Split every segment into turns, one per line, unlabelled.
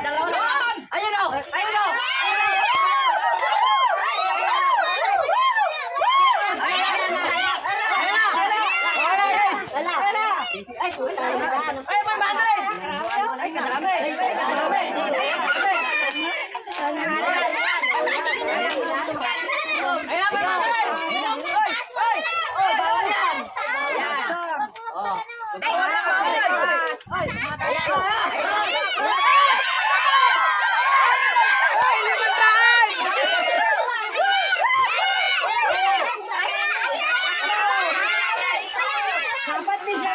dalawa na. Ayun o! Ayun o! Ay, pambanay! Ay, kadami! Ayan, pambanay! Ay! Oh, bawal yan! Yan! Oh! Ay! Ay, limandaan!
Dapat di siya.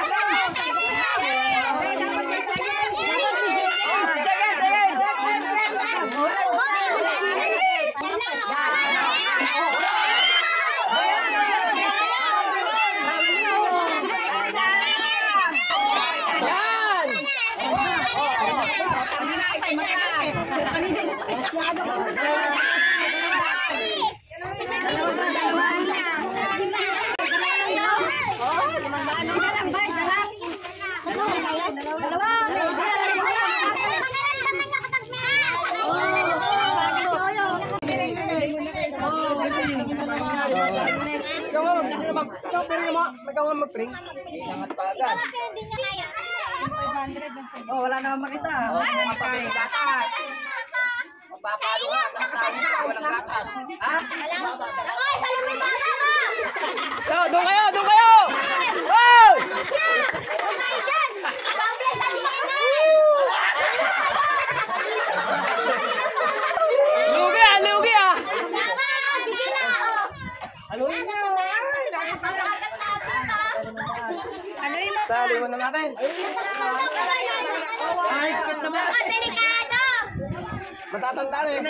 Oh, wala naman makita. Oh, mga gatas. Magpapalo ka sa sabi ko, walang gatas. Ha?
Ay, salam may bata ka!
So, doon kayo! Doon kayo! Wow!
Okay, dyan! Bambles,
Lugi ah! Lugi ah! Tali mo na natin.
Ay, kit naman.
delikado!
Matatanda na yun.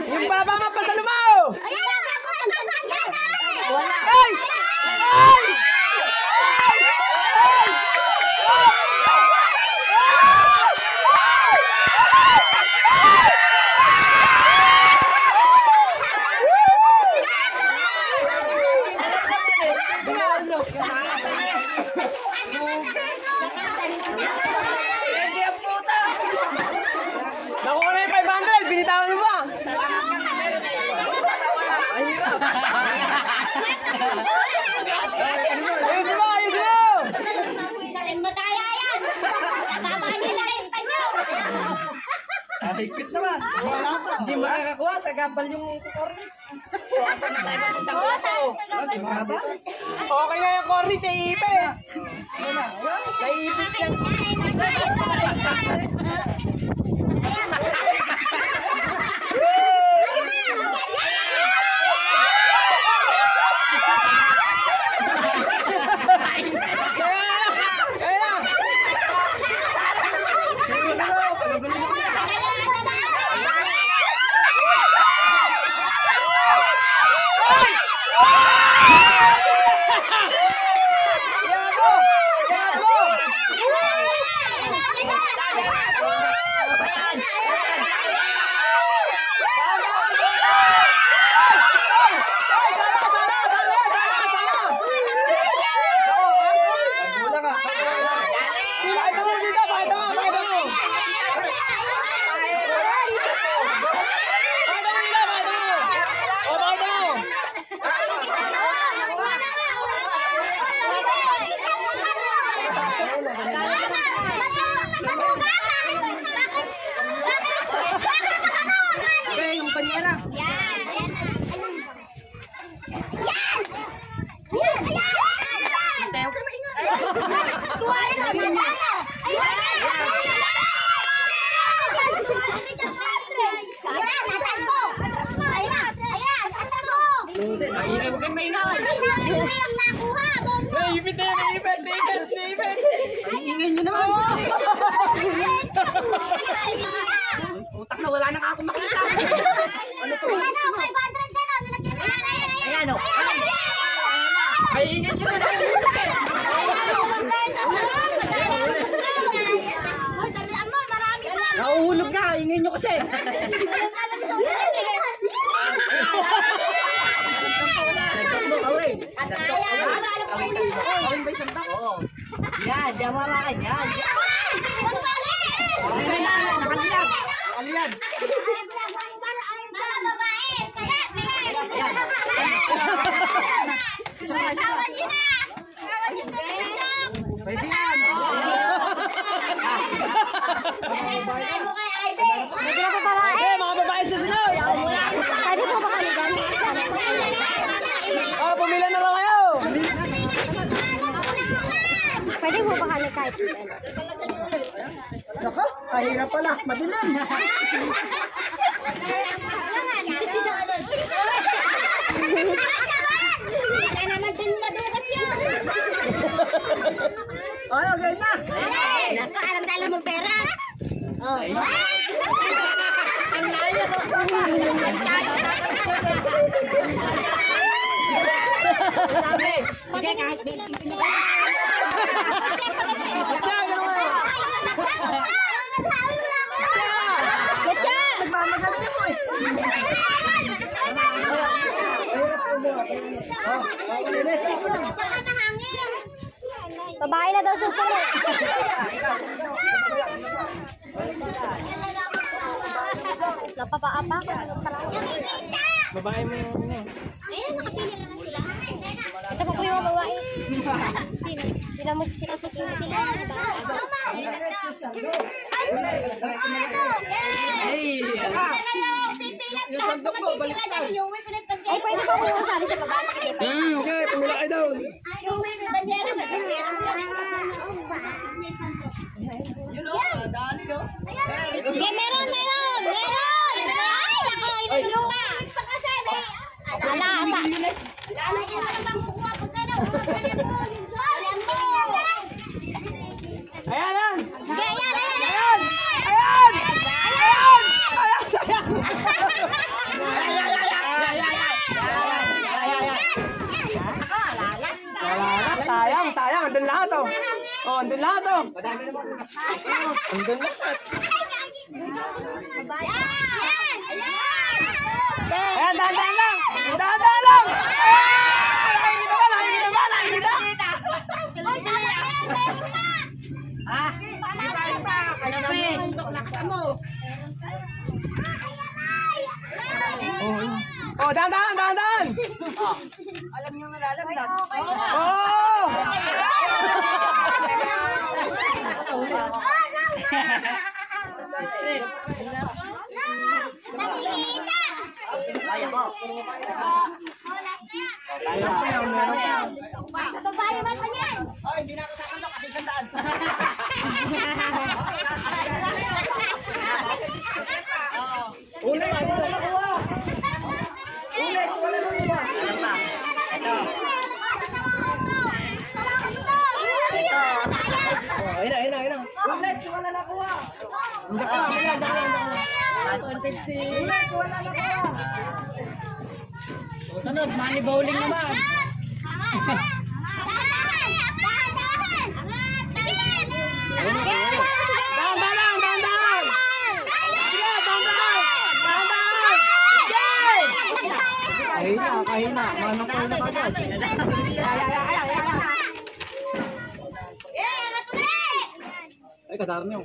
Yung baba nga pa sa lumaw! Ay! Ay! Nakuha na yung 500! Binitawan mo ba? Ayusin mo! Ayusin mo!
Isain mo tayo yan! Baba nila rin panyo!
Higpit naman. Wala pa.
Hindi makakakuha sa gabal yung corny.
Okay na yung corny, naiipit! Naiipit yan!
Yung nakuha, bongo.
Ipit na yan, ipit.
Ay, ingay nyo naman. Utak na, wala na ako makita. Ano to?
Ano, 500 ka na.
Ayan o. Ay, ingay nyo naman. Nauhulog na, ingay nyo kasi. Yan, di mo alakan yan. Nakaliyan. Pwede yan.
Okay, mga babae susunod.
Pwede po ba kami dyan?
Oh, pumila na lang kayo.
Pwede po ba kami kahit ano?
Nako, kahirap pala. Madilim.
Wala naman din madugas yun.
Ay, okay na.
Naku, alam na alam mong pera. Oh. Ang layo.
Sabi.
Sige, kahit may
Nagmamagal niya mo eh.
Babae na daw susunod. Napapaapa ko.
Babae mo yung ano.
Ayun, nakapili na sila. Ito pa po yung babae. Sino? Sila mo sila po sila. Ay, pwede pa po yung sali sa babae.
Okay, pumila kayo doon.
Meron! Ay, ako, inulong ka! Ala, sa...
Ayan, ayan.
Sige, ayan!
Ayan! Sayang. Andun lahat oh. Oh, andun lahat oh. Andun lahat. Ayan, dahan-dahan lang. Dahan-dahan lang. Nakikita. Oh, dahan-dahan.
Alam niyo nga lalaglag.
Oh!
Kaya mo.
Babae ba ito niyan?
Oh, hindi na ako sa kanto kasi sandaan.
Ulit, wala nakuha. Ulit, wala nakuha.
Ito.
Oh, ayun na.
Ulit, wala nakuha. Ulit, wala nakuha.
Sunod, money bowling naman.
Dahan-dahan. Sige, dahan-dahan.
Kahina. Manok ko na agad. Ay, kadar niyo.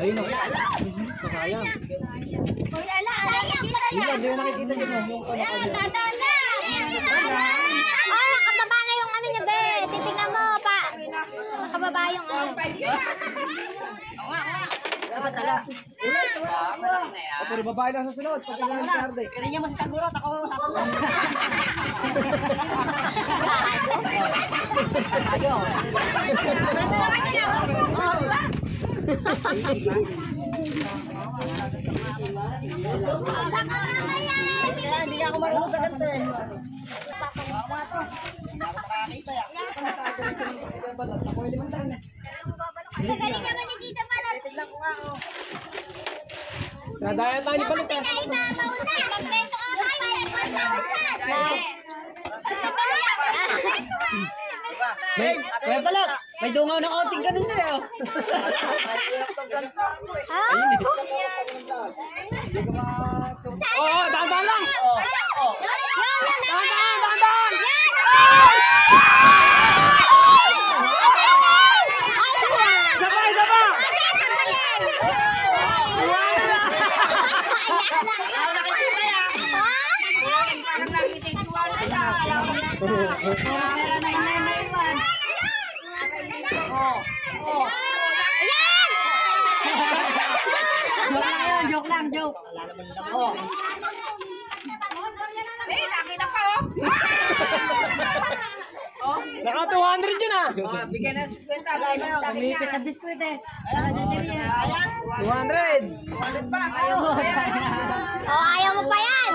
Ayun o. Sayang. Hindi na nakikita niyo yung
Nakababa na yung ano niya, be. Titignan mo, pa. Nakababa yung ano.
Dapat tala. O, pero babae lang sa sunod. Pagka lang sa tarde. Kaya niya masitagurot. Ako sasunod. Ayo. Hindi ako marunong sa kanta eh.
Gagaling naman ni Tita Palot.
Nadaya tayo ni Balot.
Pinaibabaw na. Pagbeto ka kayo, 1,000.
Kaya pala, may dungaw na konting ganun din eh.
Ha?
Oo, dahan-dahan lang. Dahan-dahan, dahan-dahan. Sabay, sabay.
Parang lagi tayo tuwala na. Pera na iwan. Joke lang, joke. Oh. Nakita pa
Naka 200 yun ah.
Bigyan ng 50. Lumipit na biskuit eh.
200.
Oh, ayaw mo pa yan.